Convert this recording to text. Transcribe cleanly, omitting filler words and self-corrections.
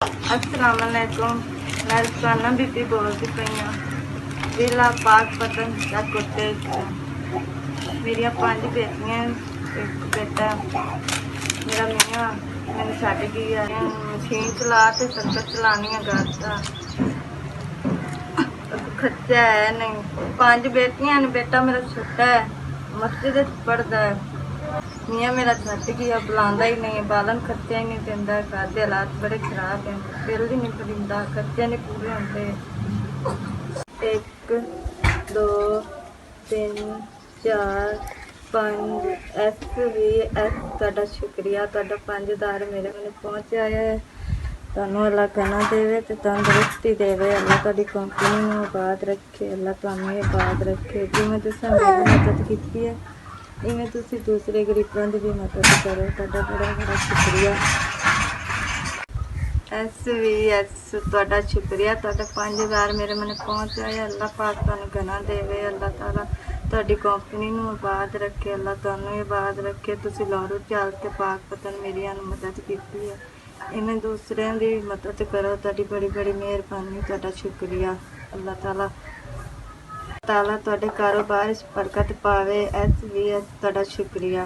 अस्सलाम वालेकुम। मैं रुखसाना बीबी बोलती पई हाँ जिला पाकपतन का कुत्ते मेरिया 5 बेटियां एक बेटा मेरा मियाँ मैंने छड्ड गया मशीन चला ते संकट चलानी है घर का खर्चा है नहीं 5 बेटियां ने बेटा मेरा छोटा है मस्जिद पढ़ता है मियाँ मेरा छड्ड गया बुलांदा ही नहीं बालन खर्चा ही नहीं देंदा घर के हालात बड़े खराब हैं बिल ही नहीं भरिंदा खर्चे नहीं पूरे होंदे 1 2 3 4 5 SVS ਤੁਹਾਡਾ ਸ਼ੁਕਰੀਆ ਤੁਹਾਡਾ 5000 ਮੇਰੇ ਕੋਲ ਪਹੁੰਚਿਆ ਹੈ ਤੁਹਾਨੂੰ ਅੱਲਾ ਕਨਾ ਦੇਵੇ ਤੇ ਤੰਦਰੁਸਤੀ ਦੇਵੇ ਅੱਲਾ ਤੁਹਾਡੀ ਕੰਪਨੀ ਨੂੰ ਆਬਾਦ ਰੱਖੇ ਅੱਲਾ ਤੁਹਾਨੂੰ ਆਬਾਦ ਰੱਖੇ ਜਿਵੇਂ ਤੁਸੀਂ ਮੇਰੀ ਮਦਦ ਕੀਤੀ ਹੈ इवें तुसी दूसरे गरीबों की भी मदद करो तुहाडा बड़ा बड़ा शुक्रिया SVS तुहाडा शुक्रिया तुहाडा 5000 मेरे मन पहुँच आए अल्लाह पाक तुहानू गना देवे अल्लाह ताला तुहाडी कंपनी नू आबाद रखे अल्लाह तुहानू आबाद रखे तुसी लाहौर चाल ते पाक पतन मेरियां नू मदद कीती है इवें दूसरों की मदद करो तुहाडी बड़ी बड़ी मेहरबानी तुहाडा शुक्रिया अल्लाह ताला तुहाडे कारोबार च बरकत पावे SVS तुहाडा शुक्रिया।